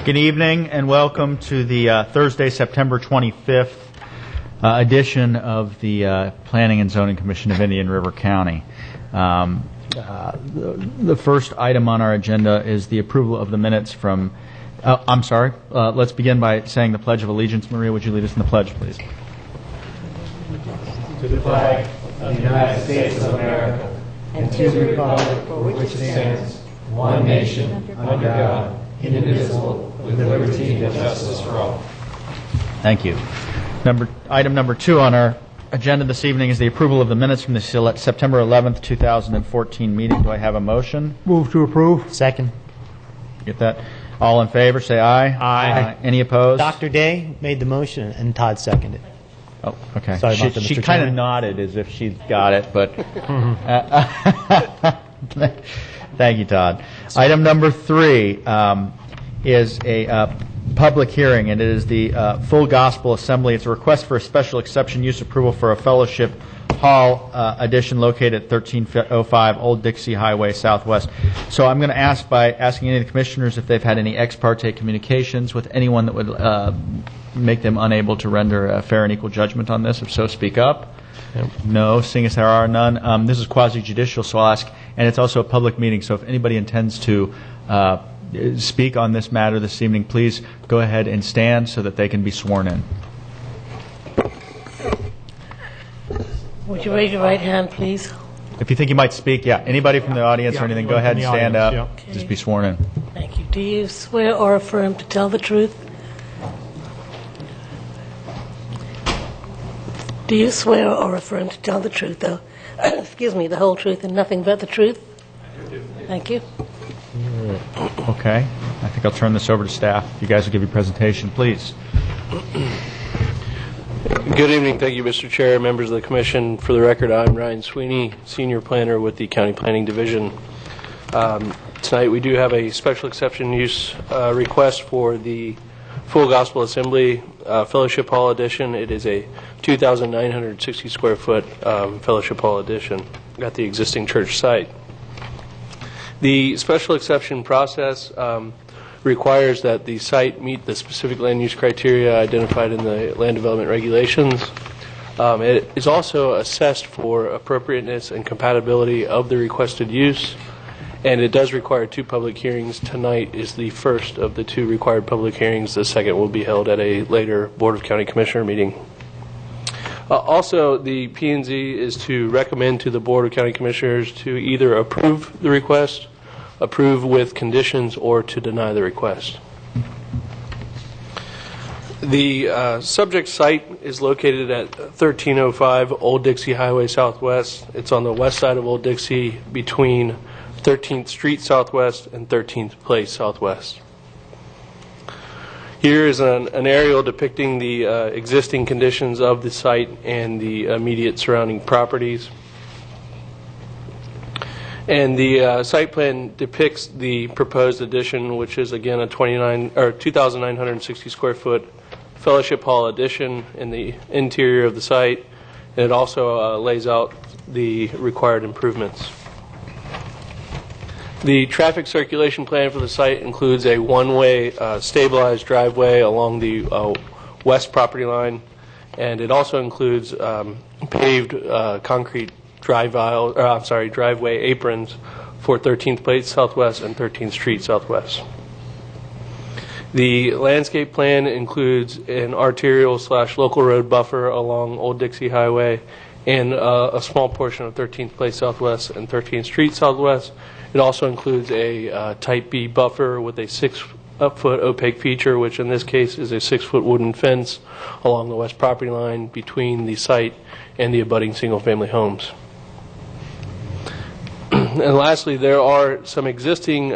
Good evening and welcome to the Thursday, September 25th edition of the Planning and Zoning Commission of Indian River County. The first item on our agenda is the approval of the minutes from, let's begin by saying the Pledge of Allegiance. Maria, would you lead us in the pledge, please? To the flag of the United States of America and to the republic for which it stands, one nation, under God, indivisible, with liberty and justice for all. Thank you. Item number 2 on our agenda this evening is the approval of the minutes from the September 11th, 2014 meeting. Do I have a motion? Move to approve. Second. Get that? All in favor, say aye. Aye. Any opposed? Dr. Day made the motion and Todd seconded. Oh, okay. Sorry about that, She Mr. kind of Chairman. nodded as if she got it, but thank you, Todd. Item number 3 is a public hearing, and it is the Full Gospel Assembly. It's a request for a special exception use approval for a fellowship hall addition located at 1305 Old Dixie Highway Southwest. So I'm going to ask by asking any of the commissioners if they've had any ex parte communications with anyone that would make them unable to render a fair and equal judgment on this. If so, speak up. No, seeing as there are none. This is quasi-judicial, so I'll ask, and it's also a public meeting, so if anybody intends to speak on this matter this evening, please go ahead and stand so that they can be sworn in. Would you raise your right hand, please? If you think you might speak, anybody from the audience or anything, go ahead and stand up. Yeah. Just be sworn in. Thank you. Do you swear or affirm to tell the truth? Do you swear or affirm to tell the truth, though? Excuse me, the whole truth and nothing but the truth? I do. Thank you. Okay. I think I'll turn this over to staff. You guys will give your presentation, please. Good evening. Thank you, Mr. Chair, members of the Commission. For the record, I'm Ryan Sweeney, Senior Planner with the County Planning Division. Tonight we do have a special exception use request for the Full Gospel Assembly Fellowship Hall Edition. It is a 2,960 square foot Fellowship Hall Edition at the existing church site. The special exception process requires that the site meet the specific land use criteria identified in the land development regulations. It is also assessed for appropriateness and compatibility of the requested use, and it does require 2 public hearings. Tonight is the first of the 2 required public hearings. The second will be held at a later Board of County Commissioner meeting. Also, the P&Z is to recommend to the Board of County Commissioners to either approve the request, approve with conditions, or to deny the request. The subject site is located at 1305 Old Dixie Highway Southwest. It's on the west side of Old Dixie between 13th Street Southwest and 13th Place Southwest. Here is an aerial depicting the existing conditions of the site and the immediate surrounding properties. And the site plan depicts the proposed addition, which is again a 2,960 square foot fellowship hall addition in the interior of the site. And it also lays out the required improvements. The traffic circulation plan for the site includes a one-way stabilized driveway along the west property line, and it also includes paved concrete driveway aprons for 13th Place Southwest and 13th Street Southwest. The landscape plan includes an arterial/local road buffer along Old Dixie Highway and a small portion of 13th Place Southwest and 13th Street Southwest. It also includes a Type B buffer with a 6-foot opaque feature, which in this case is a 6-foot wooden fence along the west property line between the site and the abutting single-family homes. And lastly, there are some existing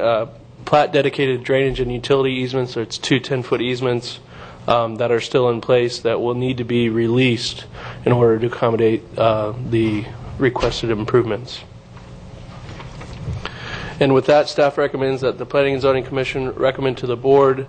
plat-dedicated drainage and utility easements. So it's 2 10-foot easements that are still in place that will need to be released in order to accommodate the requested improvements. And with that, staff recommends that the Planning and Zoning Commission recommend to the Board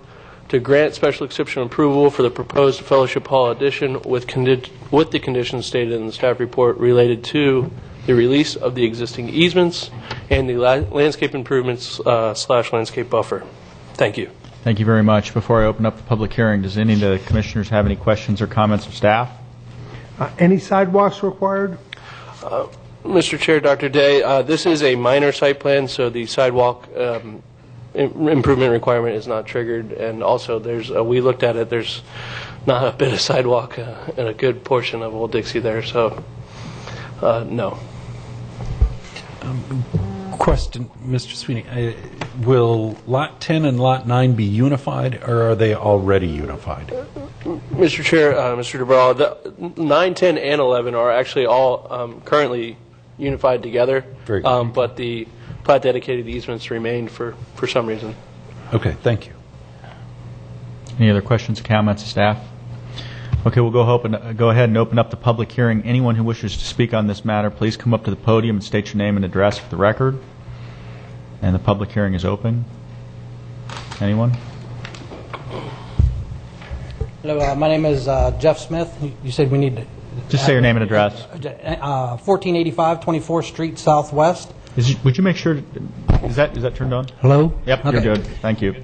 to grant special exception approval for the proposed Fellowship Hall addition with the conditions stated in the staff report related to the release of the existing easements and the landscape improvements / landscape buffer. Thank you. Thank you very much. Before I open up the public hearing, does any of the commissioners have any questions or comments of staff? Any sidewalks required? Mr. Chair, Dr. Day, this is a minor site plan, so the sidewalk improvement requirement is not triggered. And also, we looked at it, there's not a bit of sidewalk in a good portion of Old Dixie there, so no. Question, Mr. Sweeney. Will Lot 10 and Lot 9 be unified, or are they already unified? Mr. Chair, Mr. DeBral, the 9, 10, and 11 are actually all currently unified together. Very good. But the plat dedicated easements remained for some reason. Okay, thank you. Any other questions or comments of staff? Okay, we'll go ahead and open up the public hearing. Anyone who wishes to speak on this matter, please come up to the podium and state your name and address for the record. And the public hearing is open. Anyone? Hello, my name is Jeff Smith. You said we need to... Just say your name and address. 1485 24th Street Southwest. Would you make sure, is that turned on? Hello? Yep, Okay. You're good. Thank you.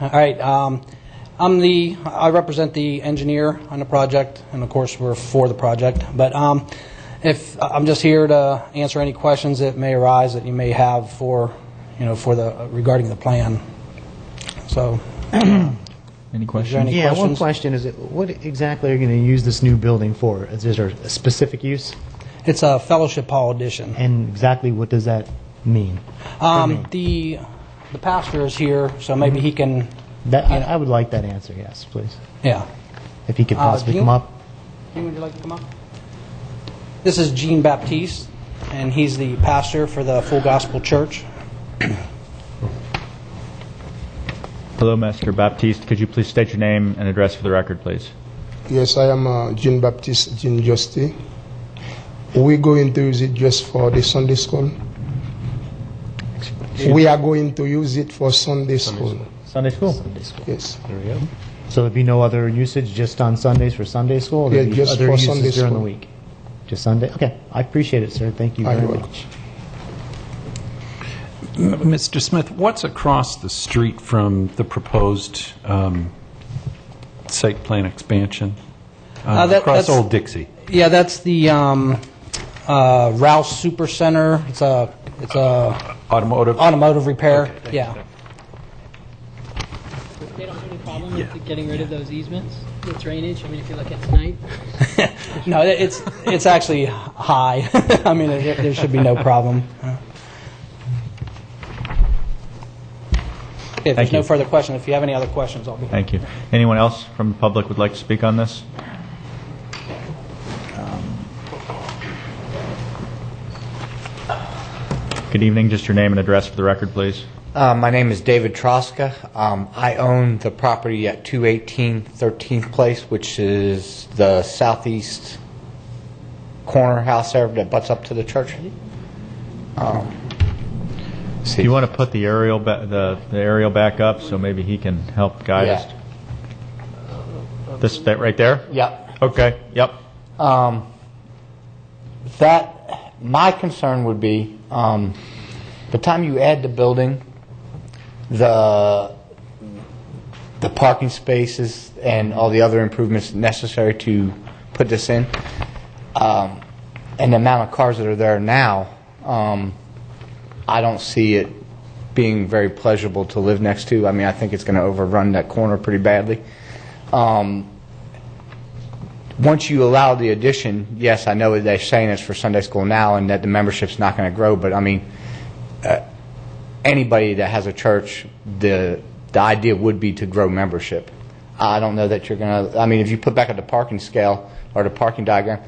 All right. I represent the engineer on the project, and of course we're for the project. But if I'm just here to answer any questions that may arise that you may have regarding the plan. So, Any is there questions? any Yeah, questions? one question is, what exactly are you going to use this new building for? Is there a specific use? It's a fellowship hall addition. And exactly what does that mean? The pastor is here, so maybe he can. I would like that answer, yes, please. Yeah. If he could possibly Gene? come up. Gene, would you like to come up? This is Gene Baptiste, and he's the pastor for the Full Gospel Church. Hello, Mr. Baptiste. Could you please state your name and address for the record, please? Yes, I am Jean Baptiste Jean Justy. We're going to use it just for the Sunday school. We are going to use it for Sunday school. Sunday school. Yes. There we go. So there'd be no other usage just on Sundays for Sunday school? Or there'd Yeah, be just other for uses Sunday during the school. week? Just Sunday? Okay, I appreciate it, sir. Thank you very You're much. Mr. Smith, what's across the street from the proposed site plan expansion? Across that's- Old Dixie? Yeah, that's the Rouse Super Center. It's a Automotive? automotive repair. Yeah. They don't have any problem with getting rid of those easements with drainage? I mean, if you look at tonight. No, it's actually high. I mean, there should be no problem. If Thank there's no you. further questions, if you have any other questions, I'll be. Thank you. Anyone else from the public would like to speak on this? Good evening. Just your name and address for the record, please. My name is David Troska. I own the property at 218 13th Place, which is the southeast corner house there that butts up to the church. Do you want to put the aerial the aerial back up so maybe he can help guide us? That right there? Yep. Okay. Yep. My concern would be the time you add the building, the parking spaces and all the other improvements necessary to put this in, and the amount of cars that are there now, I don't see it being very pleasurable to live next to. I mean, I think it's going to overrun that corner pretty badly. Once you allow the addition, yes, I know that they're saying it's for Sunday school now and that the membership's not going to grow, but I mean, anybody that has a church, the idea would be to grow membership. I don't know that you're going to, I mean, if you put back at the parking scale or the parking diagram,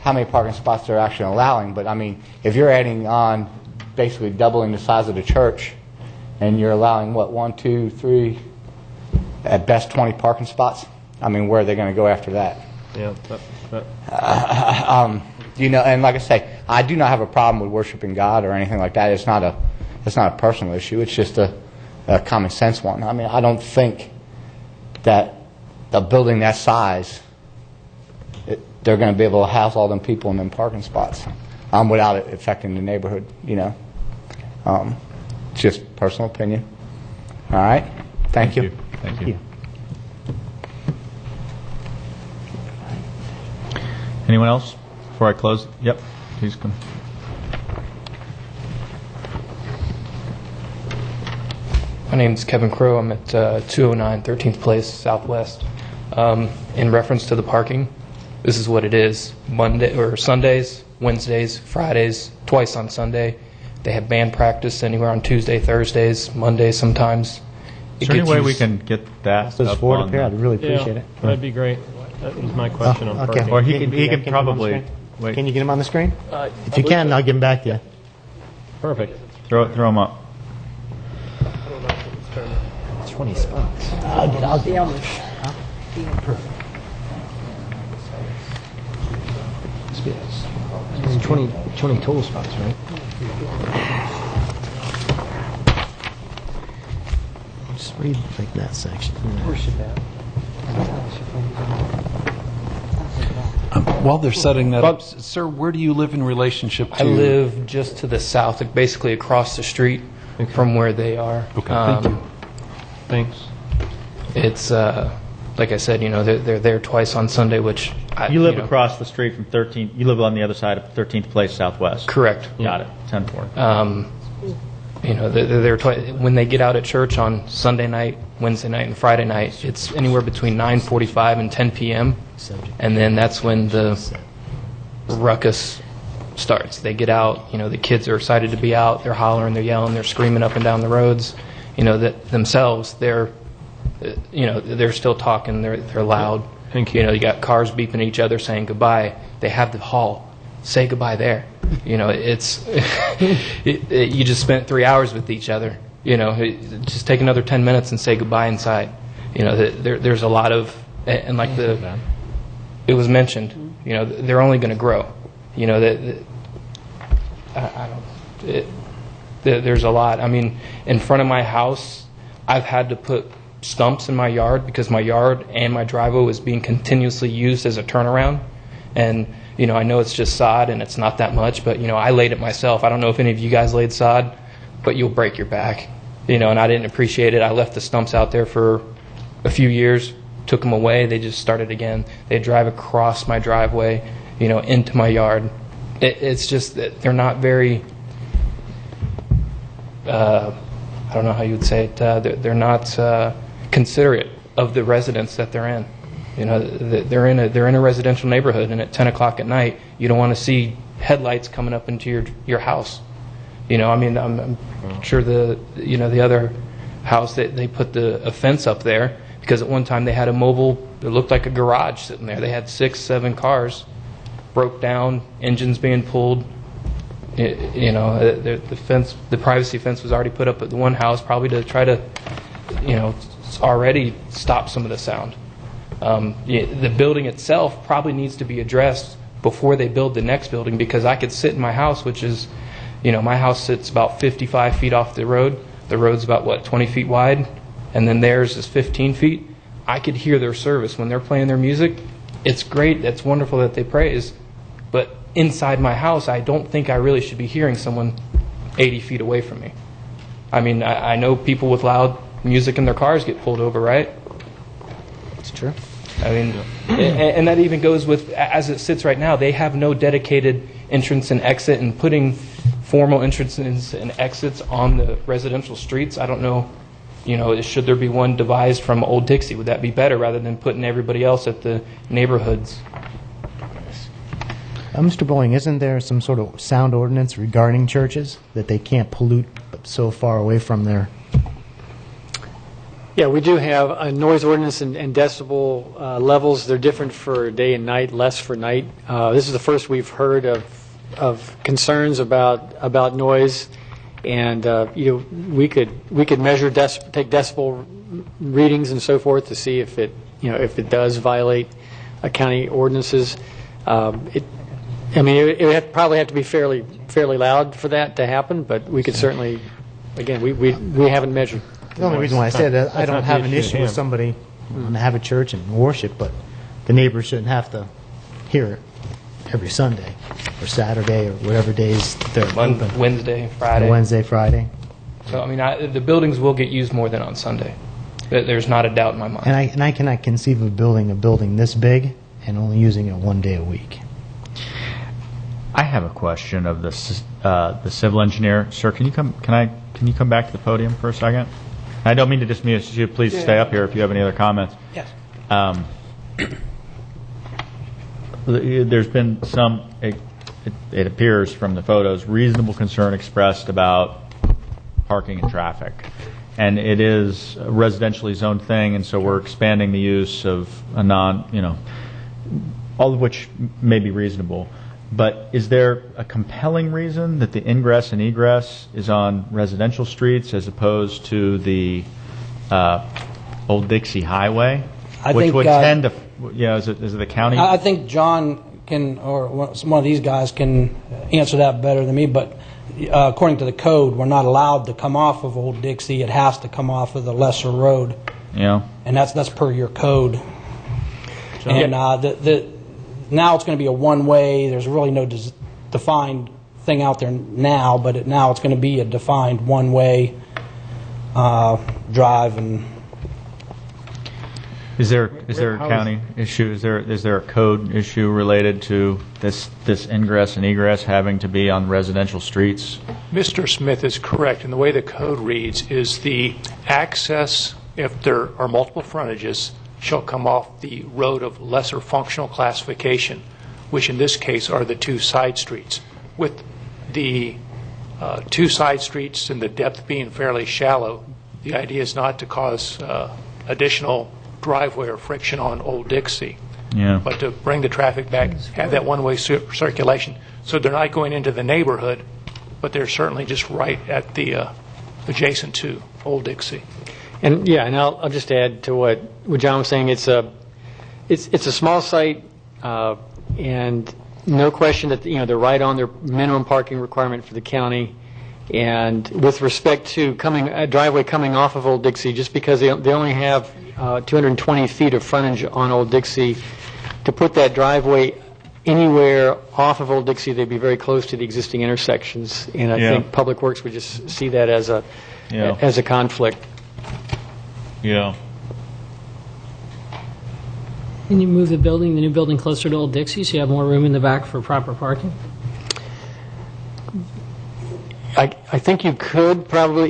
how many parking spots they're actually allowing, but I mean, if you're adding on basically doubling the size of the church and you're allowing, what, 1, 2, 3, at best 20 parking spots, I mean, where are they going to go after that? Yeah. And like I say, I do not have a problem with worshiping God or anything like that. It's not a personal issue. It's just a common sense one. I mean, I don't think that a building that size, they're going to be able to house all them people in them parking spots without it affecting the neighborhood. It's just personal opinion. All right. Thank you. Thank you. Anyone else before I close? Yep, please come. My name's Kevin Crow. I'm at 209 13th Place Southwest. In reference to the parking, this is what it is. Monday or Sundays, Wednesdays, Fridays, twice on Sunday. They have band practice anywhere on Tuesday, Thursdays, Monday sometimes. Is there any way we can get that Those up forward on up here, I'd really appreciate it. That'd be great. That was my question on Okay. parking. Or he can get him on the probably screen? wait. Can you get him on the screen? If you can, I'll give him back to you. Perfect. Throw him up. 20 spots. I'll get perfect. 20 total spots, right? Just read like that section. While they're setting that up, sir, where do you live in relationship to? I live just to the south, like basically across the street from where they are. Okay, thank you. Thanks. It's like I said, they're there twice on Sunday, which You live across the street from 13th. You live on the other side of 13th Place Southwest. Correct. Got it. 10-4. They're when they get out at church on Sunday night, Wednesday night, and Friday night, it's anywhere between 9:45 and 10 p.m. And then that's when the ruckus starts. They get out. The kids are excited to be out. They're hollering, they're yelling, they're screaming up and down the roads. That themselves, they're still talking. They're loud. Thank you. You got cars beeping at each other saying goodbye. They have the hall. Say goodbye there. It's you just spent 3 hours with each other. Just take another 10 minutes and say goodbye inside. There's a lot of, and like it was mentioned. They're only going to grow. There's a lot. I mean, in front of my house, I've had to put stumps in my yard because my yard and my driveway was being continuously used as a turnaround. And, I know it's just sod and it's not that much, but, I laid it myself. I don't know if any of you guys laid sod, but you'll break your back. And I didn't appreciate it. I left the stumps out there for a few years, took them away. They just started again. They drive across my driveway, into my yard. It's just that they're not very... I don't know how you would say it. They're not considerate of the residents that they're in. They're in a residential neighborhood, and at 10 o'clock at night, you don't want to see headlights coming up into your house. I'm sure the other house they put a fence up there because at one time they had a mobile. It looked like a garage sitting there. They had 6-7 cars, broke down, engines being pulled. The fence, the privacy fence was already put up at the one house, probably to try to, already stop some of the sound. The building itself probably needs to be addressed before they build the next building because I could sit in my house, which is, my house sits about 55 feet off the road. The road's about, 20 feet wide, and then theirs is 15 feet. I could hear their service when they're playing their music. It's great. It's wonderful that they praise, but inside my house, I don't think I really should be hearing someone 80 feet away from me. I mean, I know people with loud music in their cars get pulled over, right? It's true. I mean, and that even goes with, as it sits right now, they have no dedicated entrance and exit, and putting formal entrances and exits on the residential streets, I don't know, should there be one devised from Old Dixie? Would that be better rather than putting everybody else at the neighborhoods? Mr. Bowling, isn't there some sort of sound ordinance regarding churches that they can't pollute so far away from their... Yeah, we do have a noise ordinance and decibel levels. They're different for day and night, less for night. This is the first we've heard of concerns about noise, and we could measure take decibel readings and so forth to see if it does violate county ordinances. It would probably have to be fairly loud for that to happen, but we could certainly, again, we haven't measured. The only reason why I said that, I don't have an issue with somebody wanting to have a church and worship, but the neighbors shouldn't have to hear it every Sunday or Saturday or whatever days they're open. Wednesday, Friday. Wednesday, Friday. So, the buildings will get used more than on Sunday. There's not a doubt in my mind. And I cannot conceive of building a building this big and only using it 1 day a week. I have a question of the civil engineer. Sir, can you come back to the podium for a second? I don't mean to dismiss you. Please stay up here if you have any other comments. Yes. There's been some, it appears from the photos, reasonable concern expressed about parking and traffic. And it is a residentially zoned thing, and so we're expanding the use of a all of which may be reasonable. But is there a compelling reason that the ingress and egress is on residential streets as opposed to the Old Dixie Highway? Which would tend to, is it the county? I think John can, or one of these guys can answer that better than me, but according to the code, we're not allowed to come off of Old Dixie. It has to come off of the lesser road. Yeah. And that's per your code. And now it's going to be a one-way. There's really no defined thing out there now, but now it's going to be a defined one-way drive. And is there a county issue? Is there a code issue related to this ingress and egress having to be on residential streets? Mr. Smith is correct, and the way the code reads is the access, if there are multiple frontages, shall come off the road of lesser functional classification, which in this case are the two side streets. With the two side streets and the depth being fairly shallow, the idea is not to cause additional driveway or friction on Old Dixie, but to bring the traffic back, have that one-way circulation. So they're not going into the neighborhood, but they're certainly just right at the adjacent to Old Dixie. And I'll just add to what John was saying. It's a small site, and no question that they're right on their minimum parking requirement for the county. And with respect to a driveway coming off of Old Dixie, just because they only have 220 feet of frontage on Old Dixie, to put that driveway anywhere off of Old Dixie, they'd be very close to the existing intersections. And I think Public Works would just see that as a conflict. Yeah. Can you move the new building closer to Old Dixie so you have more room in the back for proper parking? I think you could probably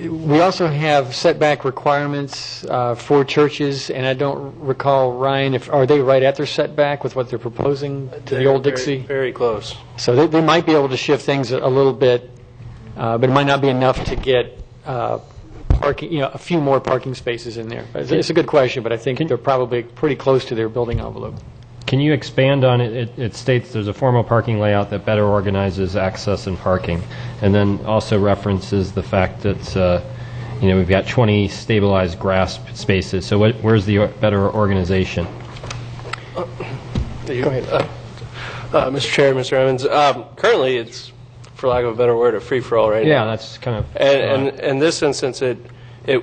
we also have setback requirements for churches, and I don't recall, Ryan, are they right at their setback with what they're proposing to the Old Dixie? Very close. So they might be able to shift things a little bit, but it might not be enough to get parking, a few more parking spaces in there. It's a good question, but I think they're probably pretty close to their building envelope. Can you expand on it? It states there's a formal parking layout that better organizes access and parking, and then also references the fact that we've got 20 stabilized grass spaces. So where's the better organization? Go ahead. Mr. Chair, Mr. Evans, currently it's, for lack of a better word, a free-for-all right now. Yeah, that's kind of... And in this instance, it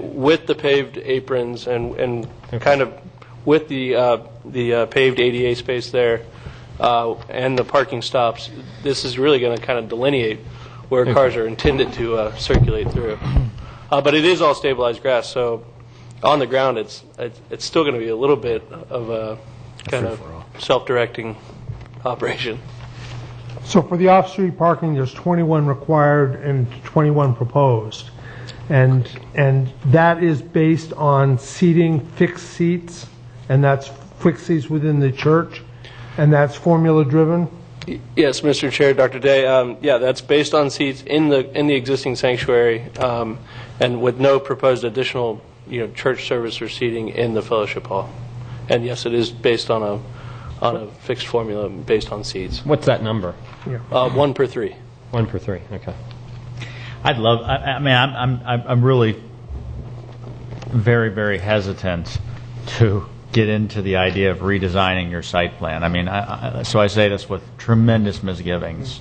with the paved aprons and kind of with the paved ADA space there and the parking stops, this is really going to kind of delineate where cars are intended to circulate through. But it is all stabilized grass, so on the ground it's still going to be a little bit of a kind of self-directing operation. So for the off-street parking, there's 21 required and 21 proposed. And that is based on seating, fixed seats, and that's fixed seats within the church, and that's formula-driven? Yes, Mr. Chair, Dr. Day. That's based on seats in the existing sanctuary, and with no proposed additional church service or seating in the fellowship hall. And yes, it is based on a fixed formula based on seats. What's that number? 1 per 3. 1 per 3. Okay. I'm really very, very hesitant to get into the idea of redesigning your site plan. So I say this with tremendous misgivings.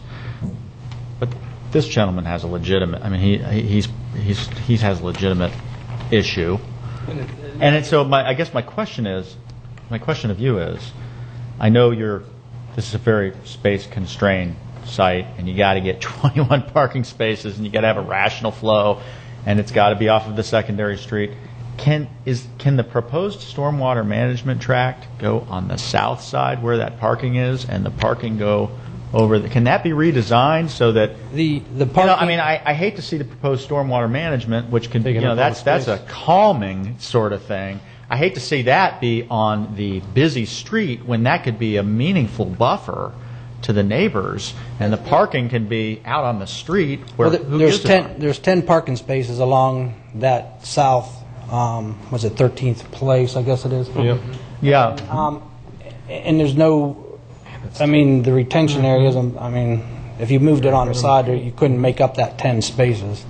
But this gentleman has a legitimate. he has a legitimate issue. And so I guess my question of you is, I know this is a very space constrained site, and you got to get 21 parking spaces, and you got to have a rational flow, and it's got to be off of the secondary street. can the proposed stormwater management tract go on the south side where that parking is, and the parking go over can that be redesigned so that the parking, I hate to see the proposed stormwater management, which can that's a calming sort of thing. I hate to see that be on the busy street when that could be a meaningful buffer to the neighbors, and the parking can be out on the street where there's 10 parking spaces along that south was it 13th place, I guess it is. Yeah. And there's no, the retention areas, if you moved it on the side, you couldn't make up that 10 spaces.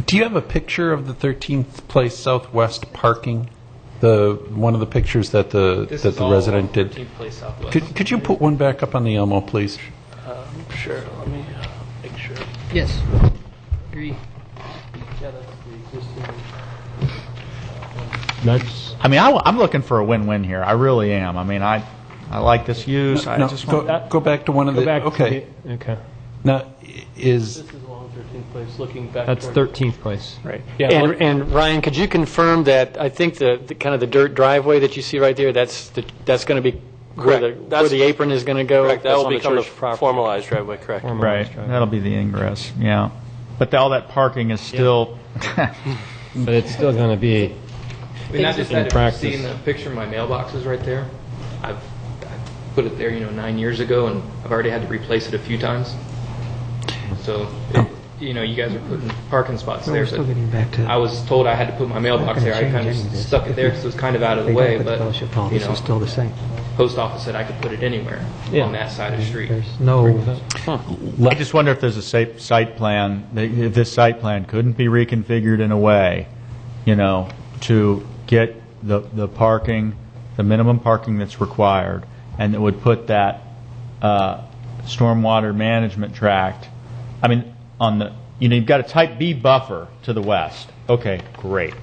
Do you have a picture of the 13th place southwest parking? One of the pictures that the resident did. 13th place southwest. Could you put one back up on the Elmo, please? Sure. Let me make sure. Yes. Agree. Yeah, that's the existing. That's I'm looking for a win-win here. I really am. I like this use. Go back to one of the. Okay. Okay. Now This is along 13th place, looking back. That's 13th place. Right. Yeah, And Ryan, could you confirm that? I think the kind of the dirt driveway that you see right there, that's going to be where the apron is going to go. Correct. That will become the church property. formalized driveway. Correct. Right. That'll be the ingress. Yeah. But all that parking is still. But it's still going to be. Not just in that, if you practice. see in the picture, my mailbox is right there. I've put it there, 9 years ago, and I've already had to replace it a few times. So, you guys are putting parking spots there. We're still getting back to. I was told I had to put my mailbox there. I kind of stuck it there because it was kind of out of the way, but Policy is still the same. post office said I could put it anywhere on that side of the street. There's no. I just wonder if there's a site plan, if this site plan couldn't be reconfigured in a way, to get the parking, the minimum parking that's required, and it would put that stormwater management tract, on the, you've got a type B buffer to the west. Okay, great.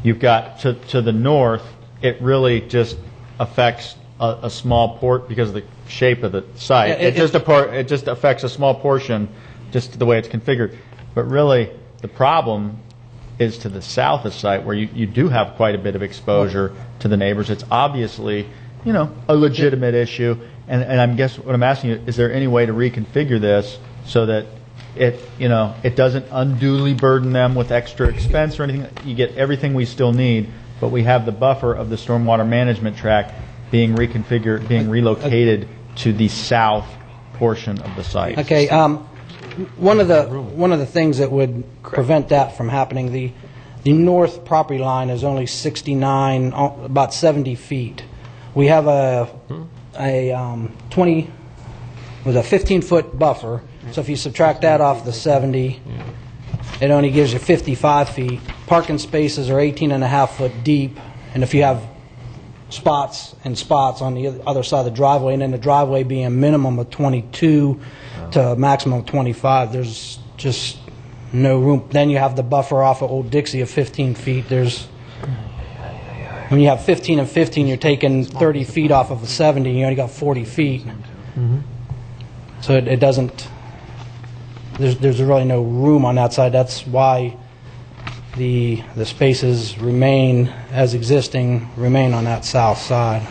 You've got to the north, it really just affects a small port because of the shape of the site. Yeah, it just affects a small portion, just the way it's configured. But really, the problem is to the south of the site, where you do have quite a bit of exposure to the neighbors. It's obviously, a legitimate issue. And I guess what I'm asking you, is there any way to reconfigure this so that it doesn't unduly burden them with extra expense or anything? You get everything we still need, but we have the buffer of the stormwater management tract being reconfigured, being relocated to the south portion of the site. Okay. One of the things that would prevent that from happening, the north property line is only 69, about 70 feet. We have a 15-foot buffer. So if you subtract that off the 70, it only gives you 55 feet. Parking spaces are 18.5 foot deep, and if you have spots on the other side of the driveway, and then the driveway being a minimum of 22 to a maximum of 25, there's just no room. Then you have the buffer off of Old Dixie of 15 feet. When you have 15 and 15, you're taking 30 feet off of a 70, you only got 40 feet. Mm-hmm. So it doesn't, there's really no room on that side. That's why the spaces remain as existing, remain on that south side.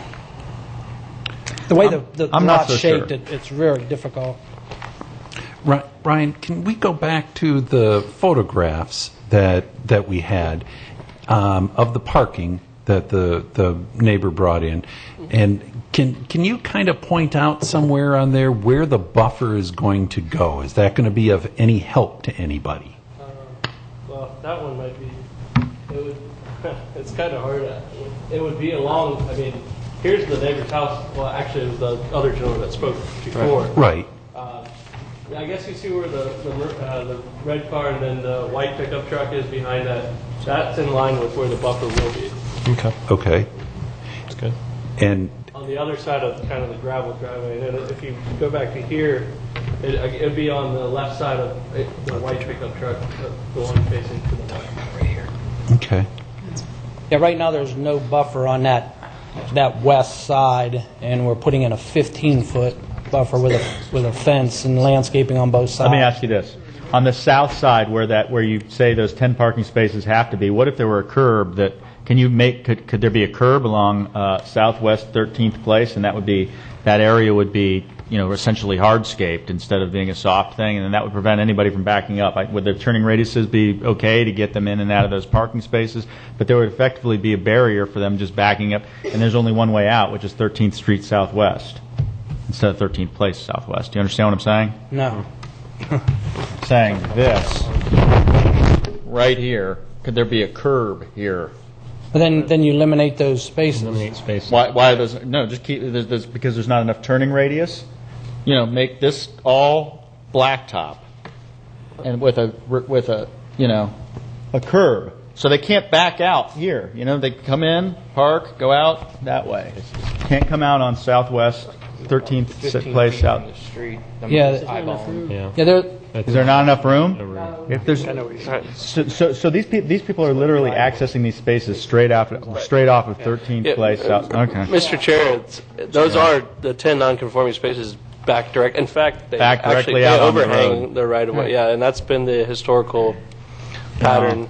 The way the lot's shaped, it's very difficult. Ryan, can we go back to the photographs that we had of the parking that the neighbor brought in, and can you kind of point out somewhere on there where the buffer is going to go? Is that going to be of any help to anybody? Well, that one might be. It's kind of hard. It would be along. Here's the neighbor's house. Well, actually, it was the other gentleman that spoke before. Right. I guess you see where the red car and then the white pickup truck is behind that. That's in line with where the buffer will be. Okay. That's good. And on the other side of kind of the gravel driveway, and then if you go back to here, it'd be on the left side of the white pickup truck, the one facing to the left. Right here. Okay. Yeah, right now there's no buffer on that west side, and we're putting in a 15-foot buffer with a fence and landscaping on both sides. Let me ask you this. On the south side, where you say those 10 parking spaces have to be, what if there were a curb that, could there be a curb along Southwest 13th Place, and that area would be, essentially hardscaped instead of being a soft thing, and then that would prevent anybody from backing up? Would the turning radiuses be okay to get them in and out of those parking spaces? But there would effectively be a barrier for them just backing up, and there's only one way out, which is 13th Street Southwest instead of 13th Place Southwest. Do you understand what I'm saying? No. Saying this right here, could there be a curb here? But then you eliminate those spaces. Why are those? No, just keep there's because there's not enough turning radius. Make this all blacktop, and with a curb, so they can't back out here. They come in, park, go out that way. Can't come out on Southwest 13th Place South. The street. Is there not enough room? If there's, so these people are literally accessing these spaces straight off of 13th Place South. Okay. Mr. Chair, those are the 10 non-conforming spaces back direct. In fact, they actually overhang the right of way. Yeah, and that's been the historical pattern.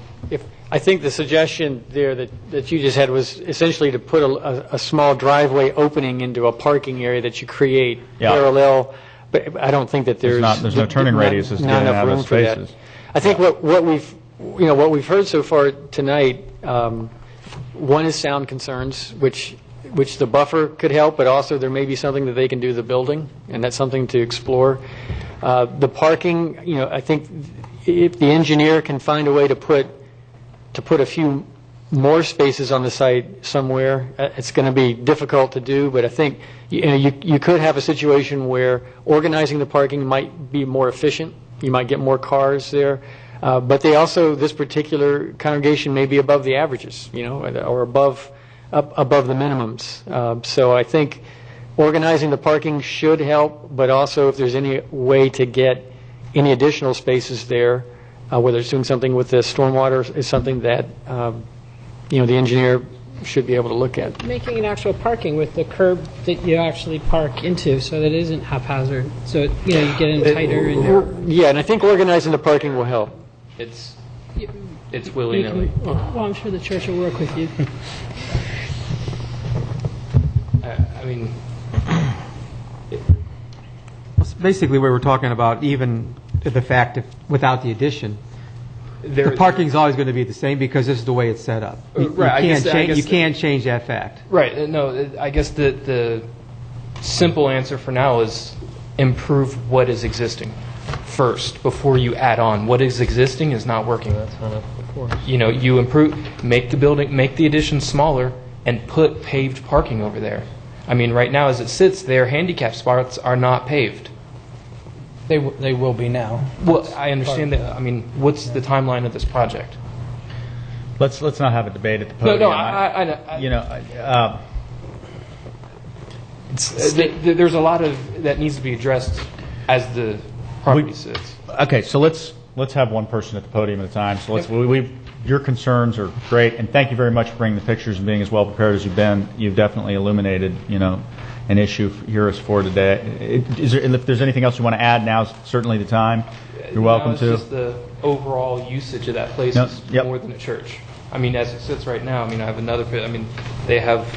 I think the suggestion there that you just had was essentially to put a small driveway opening into a parking area that you create parallel. But I don't think that there's no turning radiuses to get enough room for that. I think what we've heard so far tonight, one is sound concerns, which the buffer could help, but also there may be something that they can do to the building, and that's something to explore. The parking, I think if the engineer can find a way to put a few more spaces on the site somewhere, it's going to be difficult to do, but I think you could have a situation where organizing the parking might be more efficient. You might get more cars there, but this particular congregation may be above the averages, or above the minimums. So I think organizing the parking should help, but also if there's any way to get any additional spaces there, whether it's doing something with the stormwater, is something that the engineer should be able to look at. Making an actual parking with the curb that you actually park into, so that it isn't haphazard. So you get in tighter. And I think organizing the parking will help. It's willy-nilly. Well, I'm sure the church will work with you. Basically, we were talking about even the fact if without the addition, the parking's always going to be the same because this is the way it's set up. You can't change that fact. Right. No, I guess the simple answer for now is improve what is existing first before you add on. What is existing is not working. That's not enough before. You improve, make the addition smaller, and put paved parking over there. Right now as it sits there, handicap spots are not paved. They will be now. Well, I understand that. What's the timeline of this project? Let's not have a debate at the podium. No, I know. There's a lot of that needs to be addressed as the property sits. Okay, so let's have one person at the podium at a time. So your concerns are great, and thank you very much for bringing the pictures and being as well prepared as you've been. You've definitely illuminated, an issue here is for today. If there's anything else you want to add, now's certainly the time. You're welcome to. It's just the overall usage of that place is more than a church. As it sits right now, I have another. They have,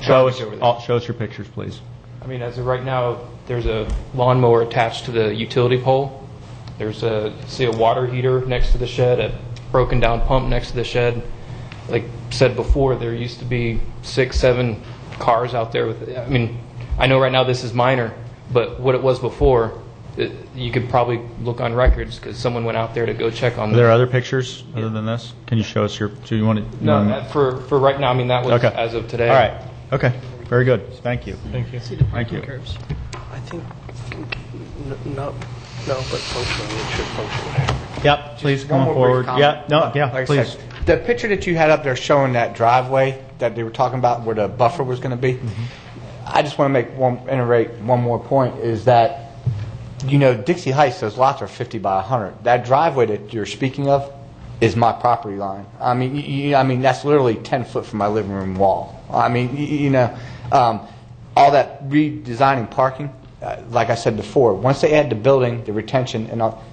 show us your pictures, please. As of right now, there's a lawnmower attached to the utility pole. There's a water heater next to the shed, a broken down pump next to the shed. Like said before, there used to be 6-7 cars out there with. I know right now this is minor, but what it was before, you could probably look on records because someone went out there to go check on. Are there other pictures other than this? Can you show us your? Do you want to? No, for right now. That was as of today. All right. Okay. Very good. Thank you. Thank you. See the parking curves. I think no, but functionally it should function. Yep. Please come forward. Please. The picture that you had up there showing that driveway that they were talking about where the buffer was going to be, I just want to iterate one more point is that, Dixie Heights, those lots are 50 by 100. That driveway that you're speaking of is my property line. That's literally 10 foot from my living room wall. All that redesigning parking, like I said before, once they add the building, the retention, and all,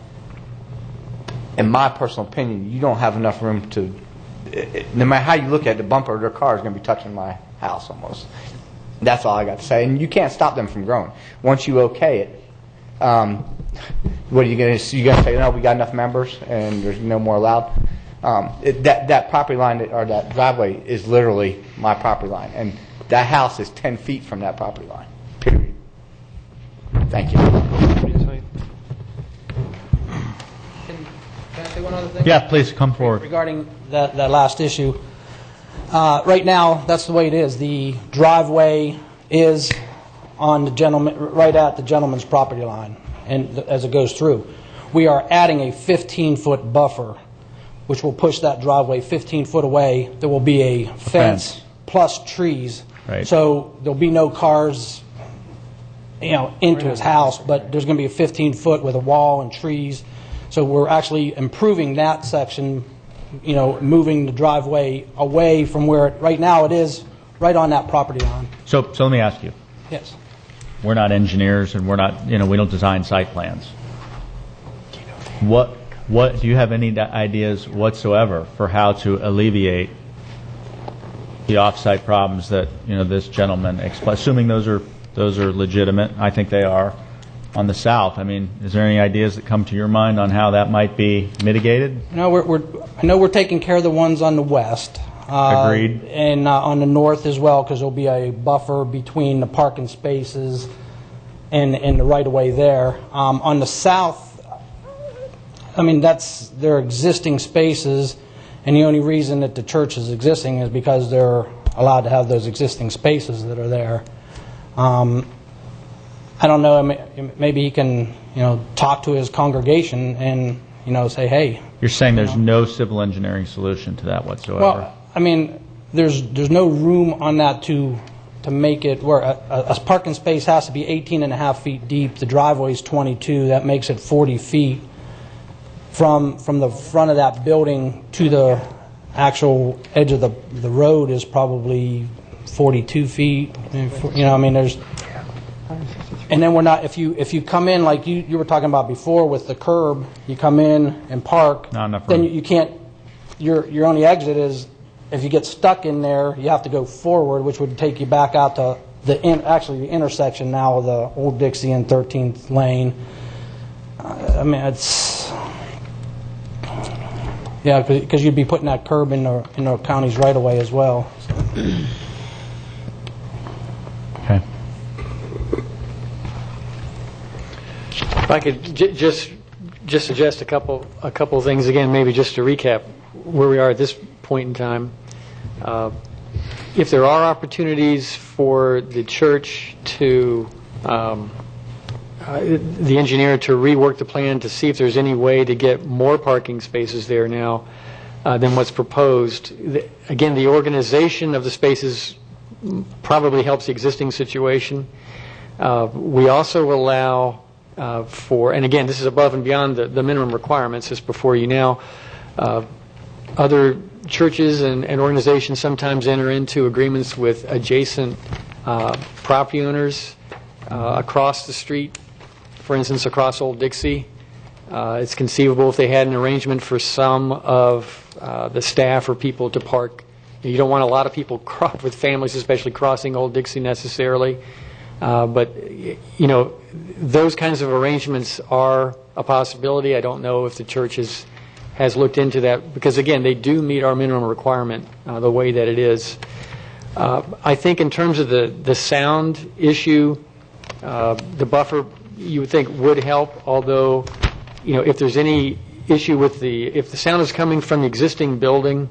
in my personal opinion, you don't have enough room to, no matter how you look at it, the bumper of their car is going to be touching my house almost. That's all I got to say. And you can't stop them from growing. Once you okay it, what are you going to? You going to say, no, we got enough members and there's no more allowed? That property line or that driveway is literally my property line, and that house is 10 feet from that property line. Period. Thank you. Can I say one other thing? Yeah, please come forward. Regarding that last issue, right now, that's the way it is. The driveway is on the gentleman, right at the gentleman's property line, and as it goes through. We are adding a 15-foot buffer, which will push that driveway 15 foot away. There will be a fence plus trees. Right. So there'll be no cars, into his house, but there's going to be a 15 foot with a wall and trees. So we're actually improving that section, moving the driveway away from where right now it is, right on that property line. So let me ask you. Yes. We're not engineers, and we're not, we don't design site plans. What do you have any ideas whatsoever for how to alleviate the off-site problems that this gentleman explained? Assuming those are legitimate, I think they are. On the south, I mean, is there any ideas that come to your mind on how that might be mitigated? No, I know we're taking care of the ones on the west. Agreed. And on the north as well, because there'll be a buffer between the parking spaces and the right-of-way there. On the south, I mean, that's their existing spaces, and the only reason that the church is existing is because they're allowed to have those existing spaces that are there. I don't know, maybe he can, talk to his congregation and, say, hey. You're saying there's no civil engineering solution to that whatsoever? Well, I mean, there's no room on that to make it where a parking space has to be 18.5 feet deep. The driveway's 22. That makes it 40 feet. From the front of that building to the actual edge of the road is probably 42 feet. There's... And then we're not, if you come in like you were talking about before with the curb, you come in and park, then you can't, your only exit is, if you get stuck in there, you have to go forward, which would take you back out to the intersection now of the Old Dixie and 13th Lane. Yeah, because you'd be putting that curb in the county's right of way as well. Okay. If I could just suggest a couple of things again, maybe just to recap where we are at this point in time. If there are opportunities for the church to the engineer to rework the plan to see if there's any way to get more parking spaces there now than what's proposed. Again, the organization of the spaces probably helps the existing situation. We also allow for, and again, this is above and beyond the minimum requirements, just before you now, other churches and organizations sometimes enter into agreements with adjacent property owners across the street. For instance, across Old Dixie, it's conceivable if they had an arrangement for some of the staff or people to park. You don't want a lot of people with families, especially crossing Old Dixie necessarily. But, those kinds of arrangements are a possibility. I don't know if the church has looked into that because, again, they do meet our minimum requirement the way that it is. I think in terms of the sound issue, the buffer you would think would help, although, if there's any issue with if the sound is coming from the existing building,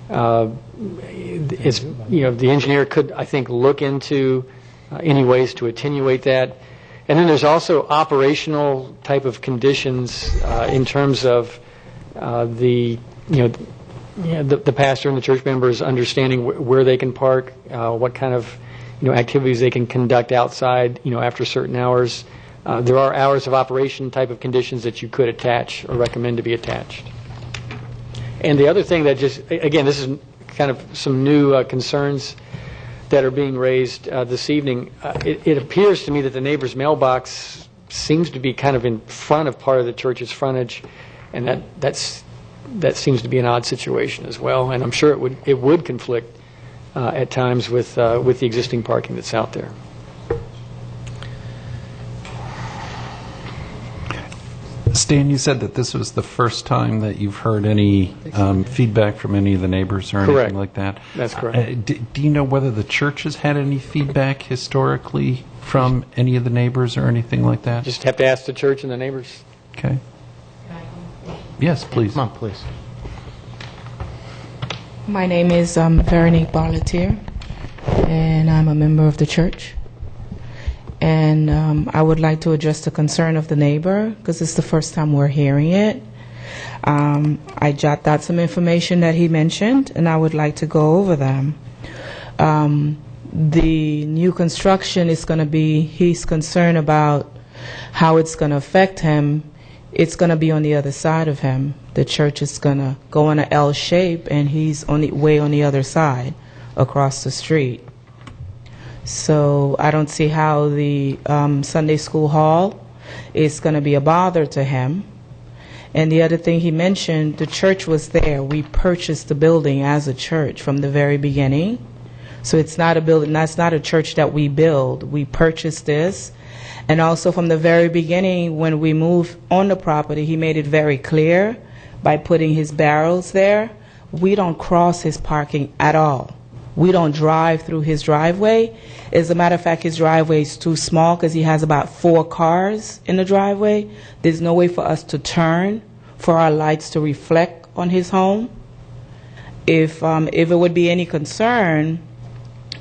the engineer could, I think, look into any ways to attenuate that. And then there's also operational type of conditions in terms of the pastor and the church members understanding where they can park, what kind of activities they can conduct outside after certain hours. There are hours of operation type of conditions that you could attach or recommend to be attached. And the other thing that again, this is kind of some new concerns. that are being raised this evening, it appears to me that the neighbor's mailbox seems to be kind of in front of part of the church's frontage, and that seems to be an odd situation as well. And I'm sure it would conflict at times with the existing parking that's out there. Stan, you said that this was the first time that you've heard any feedback from any of the neighbors or anything Correct. like that? That's correct. Do you know whether the church has had any feedback historically from any of the neighbors or anything like that? Just have to ask the church and the neighbors. Okay. Yes, please. Come on, please. My name is Veronique Barletier, and I'm a member of the church. And I would like to address the concern of the neighbor, because it's the first time we're hearing it. I jotted out some information that he mentioned, and I would like to go over them. The new construction is going to be, he's concerned about how it's going to affect him. It's going to be on the other side of him. The church is going to go in an L shape, and he's way on the other side, across the street. So I don't see how the Sunday school hall is going to be a bother to him. And the other thing he mentioned, the church was there. We purchased the building as a church from the very beginning. So it's not a building, that's not a church that we build. We purchased this. And also from the very beginning, when we moved on the property, he made it very clear by putting his barrels there. We don't cross his parking at all. We don't drive through his driveway. As a matter of fact, his driveway is too small because he has about 4 cars in the driveway. There's no way for us to turn for our lights to reflect on his home. If it would be any concern,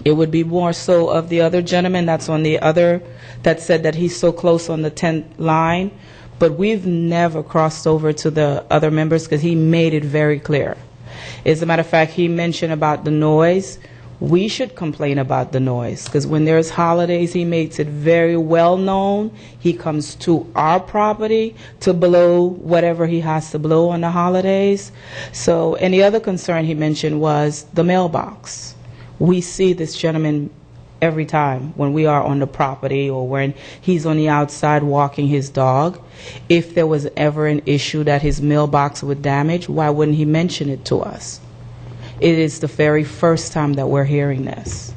it would be more so of the other gentleman that's on the other, that said that he's so close on the 10th line. But we've never crossed over to the other members because he made it very clear. As a matter of fact, he mentioned about the noise. We should complain about the noise because when there's holidays, he makes it very well known. He comes to our property to blow whatever he has to blow on the holidays. So, and the other concern he mentioned was the mailbox. We see this gentleman every time when we are on the property or when he's on the outside walking his dog. If there was ever an issue that his mailbox would damage, why wouldn't he mention it to us? It is the very first time that we're hearing this.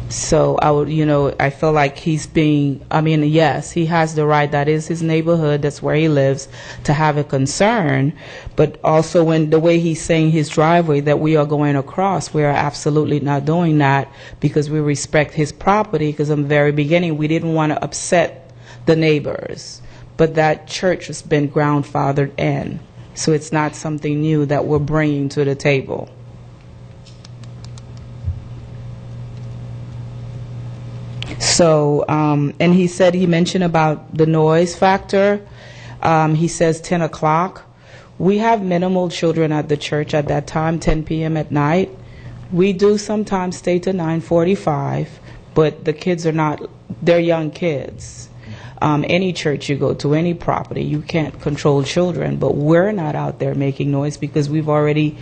So I feel like he's being, yes, he has the right, that is his neighborhood, that's where he lives, to have a concern. But also when the way he's saying his driveway that we are going across, we are absolutely not doing that because we respect his property, because in the very beginning we didn't want to upset the neighbors. But that church has been grandfathered in. So it's not something new that we're bringing to the table. So, and he mentioned about the noise factor. He says 10 o'clock. We have minimal children at the church at that time, 10 p.m. at night. We do sometimes stay to 9:45, but the kids are not, they're young kids. Any church you go to, any property, you can't control children, but we're not out there making noise because we've already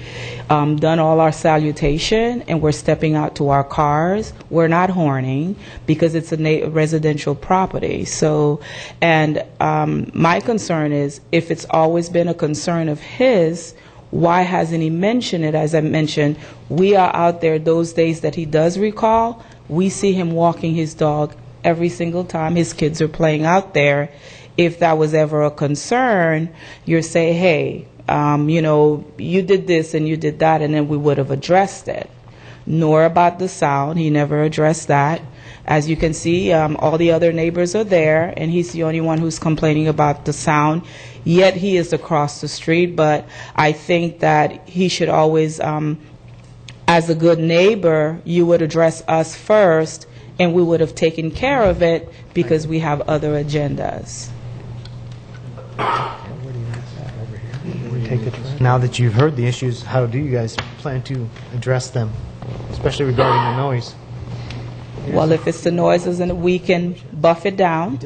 done all our salutation and we're stepping out to our cars. We're not horning because it's a residential property. So, and my concern is if it's always been a concern of his, why hasn't he mentioned it? As I mentioned, we are out there those days that he does recall. We see him walking his dog every single time his kids are playing out there. If that was ever a concern, you're saying, hey, you did this and you did that, and then we would have addressed it. Nor about the sound. He never addressed that. As you can see, all the other neighbors are there, and he's the only one who's complaining about the sound. Yet he is across the street, but I think that he should always, as a good neighbor, you would address us first, and we would have taken care of it because we have other agendas. Now that you've heard the issues, how do you guys plan to address them, especially regarding the noise? Well, if it's the noises, and we can buff it down.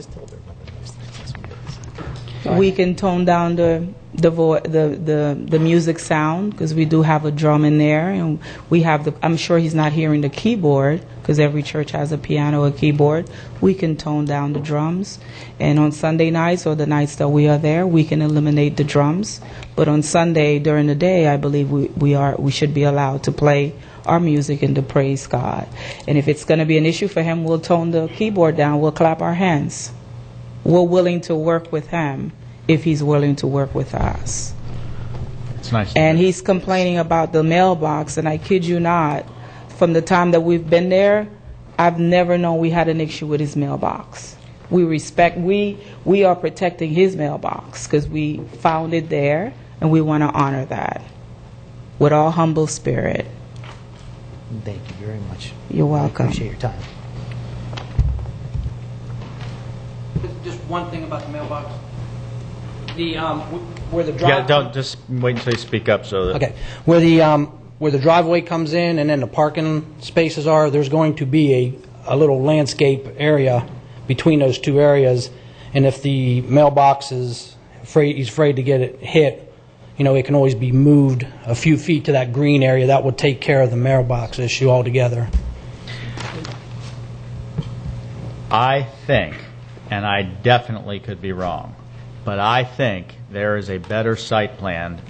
We can tone down the the music sound, because we do have a drum in there, and we have I'm sure he's not hearing the keyboard, because every church has a piano or keyboard. We can tone down the drums, and on Sunday nights or the nights that we are there, we can eliminate the drums. But on Sunday during the day, I believe we should be allowed to play our music and to praise God. And if it's going to be an issue for him, we'll tone the keyboard down. We'll clap our hands. We're willing to work with him if he's willing to work with us. It's nice. And he's complaining about the mailbox, and I kid you not, from the time that we've been there, I've never known we had an issue with his mailbox. We are protecting his mailbox because we found it there, and we want to honor that with all humble spirit. Thank you very much. You're welcome. I appreciate your time. Just one thing about the mailbox. The where the Yeah, don't just wait until you speak up. So that okay, where the driveway comes in and then the parking spaces are, there's going to be a little landscape area between those two areas, and if the mailbox is he's afraid to get it hit, it can always be moved a few feet to that green area. That would take care of the mailbox issue altogether. I think, and I definitely could be wrong, but I think there is a better site plan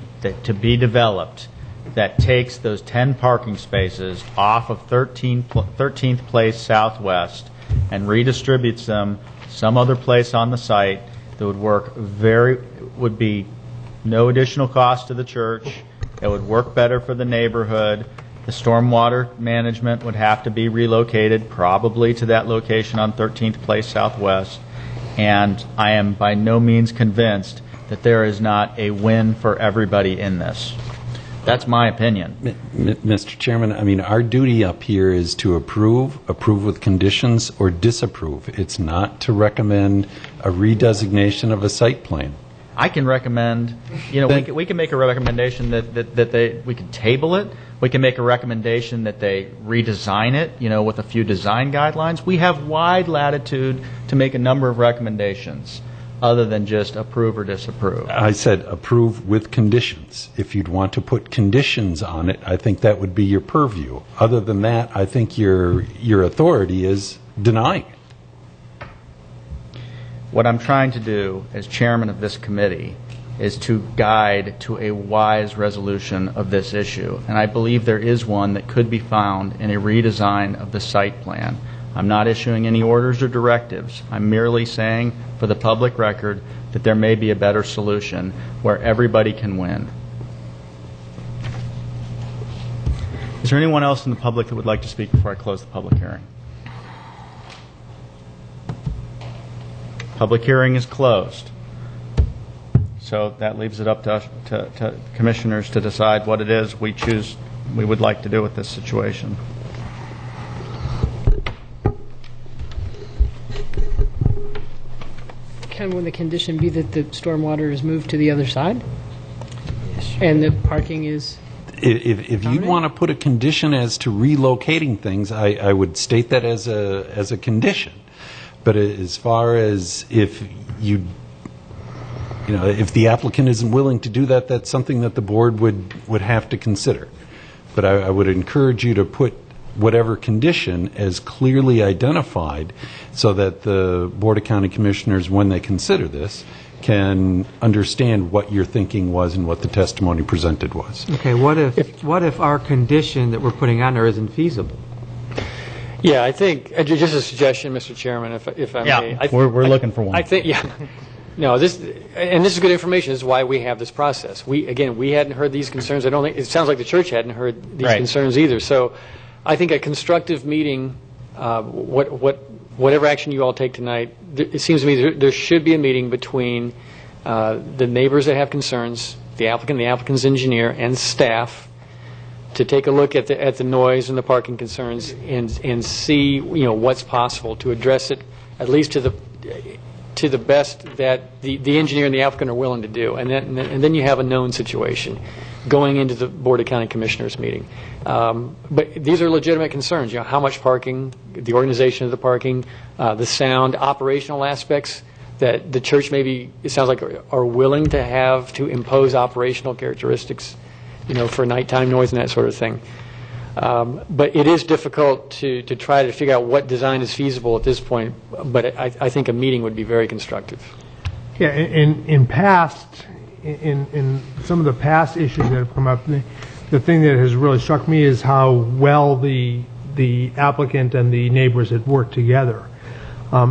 to be developed that takes those 10 parking spaces off of 13th Place Southwest and redistributes them some other place on the site that would be no additional cost to the church. It would work better for the neighborhood. The stormwater management would have to be relocated probably to that location on 13th Place Southwest. And I am by no means convinced that there is not a win for everybody in this. That's my opinion. Mr. Chairman, I mean, our duty up here is to approve with conditions, or disapprove. It's not to recommend a redesignation of a site plan. I can recommend, we can make a recommendation that we can table it. We can make a recommendation that they redesign it, with a few design guidelines. We have wide latitude to make a number of recommendations other than just approve or disapprove. I said approve with conditions. If you'd want to put conditions on it, I think that would be your purview. Other than that, I think your authority is denying it. What I'm trying to do as chairman of this committee is to guide to a wise resolution of this issue. And I believe there is one that could be found in a redesign of the site plan. I'm not issuing any orders or directives. I'm merely saying, for the public record, that there may be a better solution where everybody can win. Is there anyone else in the public that would like to speak before I close the public hearing? Public hearing is closed. So that leaves it up to commissioners to decide what it is we would like to do with this situation. Would the condition be that the stormwater is moved to the other side? Yes. And the parking is... If you'd want to put a condition as to relocating things, I would state that as a condition. But as far as if if the applicant isn't willing to do that, that's something that the board would have to consider. But I would encourage you to put whatever condition as clearly identified so that the Board of County Commissioners, when they consider this, can understand what your thinking was and what the testimony presented was. Okay, what if our condition that we're putting on there isn't feasible? Yeah, I think, just a suggestion, Mr. Chairman, if I may. Yeah, we're looking for one. I think, yeah. No, this is good information. This is why we have this process. We hadn't heard these concerns. It sounds like the church hadn't heard these concerns either. So I think a constructive meeting, whatever action you all take tonight, it seems to me there should be a meeting between the neighbors that have concerns, the applicant, the applicant's engineer, and staff to take a look at the noise and the parking concerns and see what's possible to address it, at least to the best that the engineer and the applicant are willing to do, and then you have a known situation going into the Board of County Commissioners meeting. But these are legitimate concerns. How much parking, the organization of the parking, the sound, operational aspects. that the church maybe, it sounds like, are willing to have to impose operational characteristics, for nighttime noise and that sort of thing. But it is difficult to try to figure out what design is feasible at this point, but I think a meeting would be very constructive. Yeah, in some of the past issues that have come up, the thing that has really struck me is how well the applicant and the neighbors had worked together.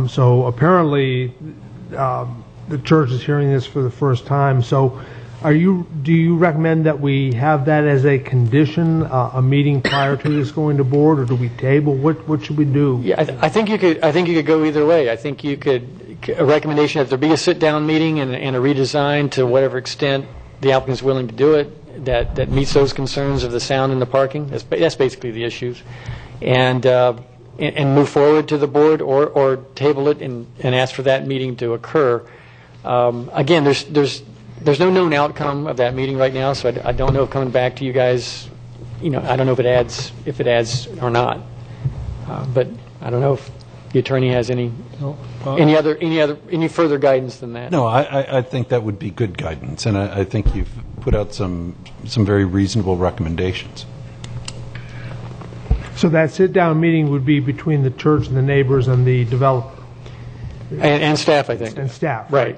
So apparently, the church is hearing this for the first time. So, do you recommend that we have that as a condition, a meeting prior to this going to board, or do we table? What should we do? Yeah, I think you could go either way. I think you could, a recommendation that there be a sit-down meeting and a redesign to whatever extent the applicant is willing to do it, that meets those concerns of the sound and the parking. That's basically the issues, and move forward to the board, or table it and ask for that meeting to occur. Again, there's no known outcome of that meeting right now, so I don't know if coming back to you guys, I don't know if it adds or not. But I don't know if the attorney has any further guidance than that. No, I think that would be good guidance, and I think you've put out some very reasonable recommendations. So that sit-down meeting would be between the church and the neighbors and the developer? And staff, I think. And staff. Right.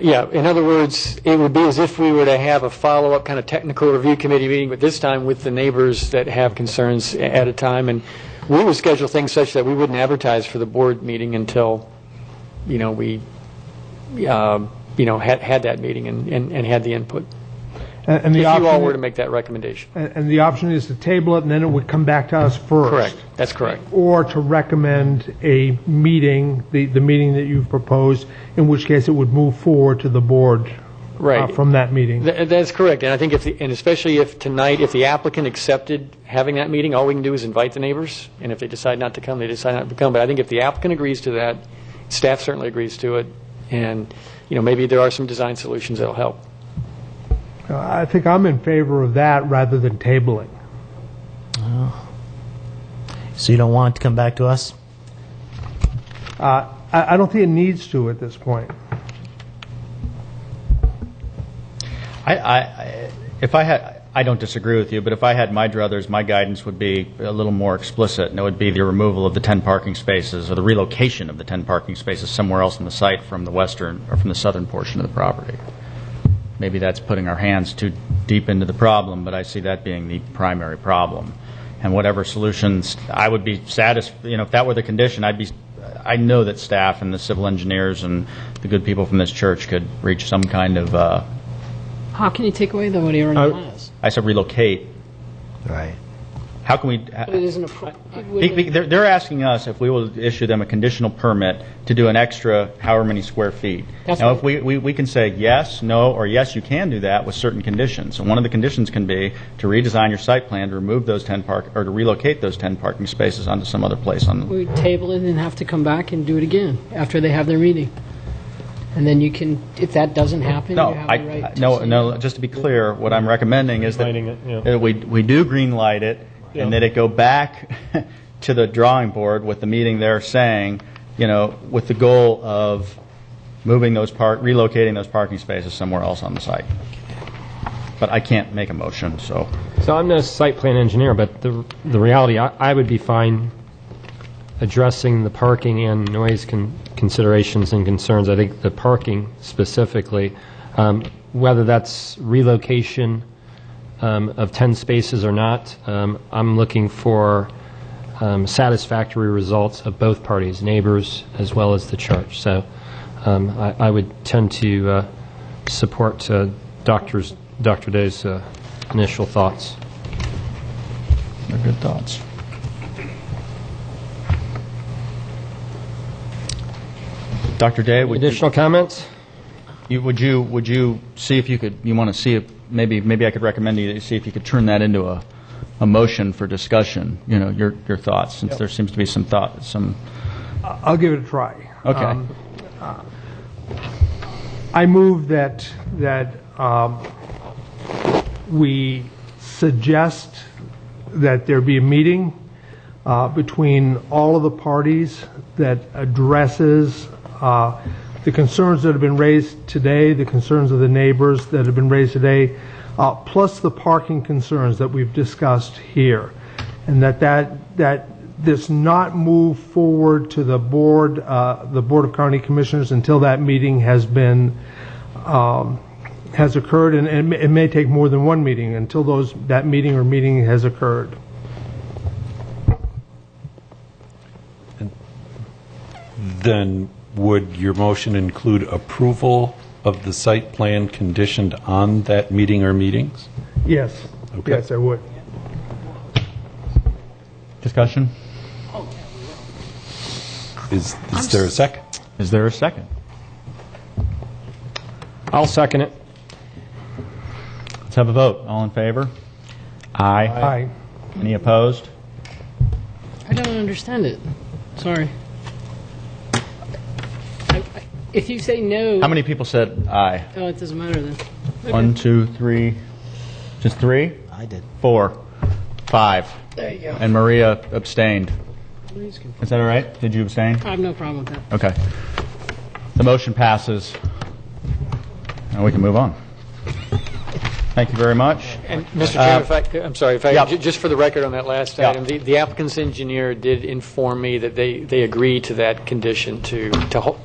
Yeah. In other words, it would be as if we were to have a follow-up kind of technical review committee meeting, but this time with the neighbors that have concerns at a time. And we would schedule things such that we wouldn't advertise for the board meeting until, we, had that meeting and had the input. And if you all were to make that recommendation. And the option is to table it, and then it would come back to us first. Correct. That's correct. Or to recommend a meeting, the meeting that you've proposed, in which case it would move forward to the board from that meeting. That's correct. And I think especially if tonight, if the applicant accepted having that meeting, all we can do is invite the neighbors. And if they decide not to come, they decide not to come. But I think if the applicant agrees to that, staff certainly agrees to it. And, maybe there are some design solutions that will help. I think I'm in favor of that rather than tabling. So you don't want it to come back to us? I don't think it needs to at this point. I don't disagree with you, but if I had my druthers, my guidance would be a little more explicit, and it would be the removal of the 10 parking spaces or the relocation of the 10 parking spaces somewhere else on the site from the western or from the southern portion of the property. Maybe that's putting our hands too deep into the problem, but I see that being the primary problem. And whatever solutions, I would be satisfied. If that were the condition, I know that staff and the civil engineers and the good people from this church could reach some kind of. How can you take away what he already has? I said relocate. Right. How can we? But it isn't They're asking us if we will issue them a conditional permit to do an extra however many square feet. Now, if we can say yes, no, or yes, you can do that with certain conditions. And one of the conditions can be to redesign your site plan to remove those 10 or to relocate those 10 parking spaces onto some other place on. We table it and have to come back and do it again after they have their meeting. And then you can, if that doesn't happen, you have the right to no. Just to be clear, what I'm recommending is that we do green light it. Yeah. And that it go back to the drawing board with the meeting there saying, with the goal of relocating those parking spaces somewhere else on the site. But I can't make a motion, so. So I'm not a site plan engineer, but the reality, I would be fine addressing the parking and noise considerations and concerns. I think the parking specifically, whether that's relocation of 10 spaces or not, I'm looking for satisfactory results of both parties, neighbors as well as the church. So I would tend to support Dr. Day's initial thoughts. They're good thoughts. Dr. Day, additional comments? Would you see if you could? You want to see if maybe I could recommend you to see if you could turn that into a motion for discussion. Your thoughts, since there seems to be some thought. I'll give it a try. Okay. I move that we suggest that there be a meeting between all of the parties that addresses the concerns that have been raised today, the concerns of the neighbors that have been raised today, plus the parking concerns that we've discussed here, and that this not move forward to the Board of County Commissioners until that meeting has occurred, and it may take more than one meeting until that meeting or meeting has occurred. Then would your motion include approval of the site plan conditioned on that meeting or meetings? Yes. Okay. Yes, I would. Discussion? Is there a second? Is there a second? I'll second it. Let's have a vote. All in favor? Aye. Aye. Any opposed? I don't understand it. Sorry. If you say no... How many people said aye? Oh, it doesn't matter then. Okay. 1, 2, 3. Just 3? I did. 4, 5. There you go. And Maria abstained. Please confirm. Is that all right? Did you abstain? I have no problem with that. Okay. The motion passes. And we can move on. Thank you very much. And Mr. Chairman, I'm sorry, Yeah. just for the record on that last Yeah. item, the applicant's engineer did inform me that they agreed to that condition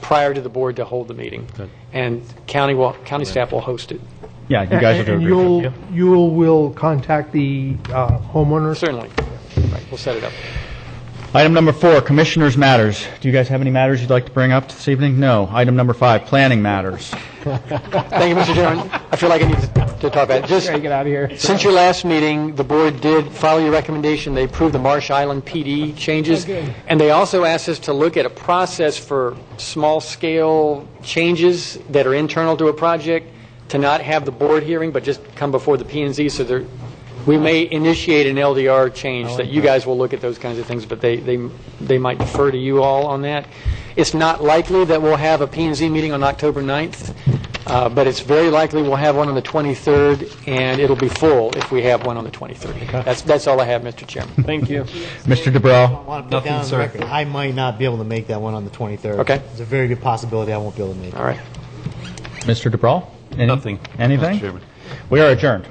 prior to the board to hold the meeting. And county staff will host it. Yeah, you guys will do a And great job. you will contact the homeowner? Certainly. Right, we'll set it up. Item number 4, Commissioners' Matters. Do you guys have any matters you'd like to bring up this evening? No. Item number 5, Planning Matters. Thank you, Mr. Chairman. I feel like I need to talk about it. Just Get out of here. since your last meeting, the board did follow your recommendation. They approved the Marsh Island PD changes. Okay. And they also asked us to look at a process for small-scale changes that are internal to a project, to not have the board hearing, but just come before the P&Z. So we may initiate an LDR change that you guys will look at those kinds of things, but they might defer to you all on that. It's not likely that we'll have a P&Z meeting on October 9th, but it's very likely we'll have one on the 23rd, and it'll be full if we have one on the 23rd. Okay. That's all I have, Mr. Chairman. Thank you. Mr. DeBrell. I want to put down on the record, I might not be able to make that one on the 23rd. Okay. There's a very good possibility I won't be able to make it. All right. Mr. DeBrell? Nothing. Anything? Mr. Chairman. We are adjourned.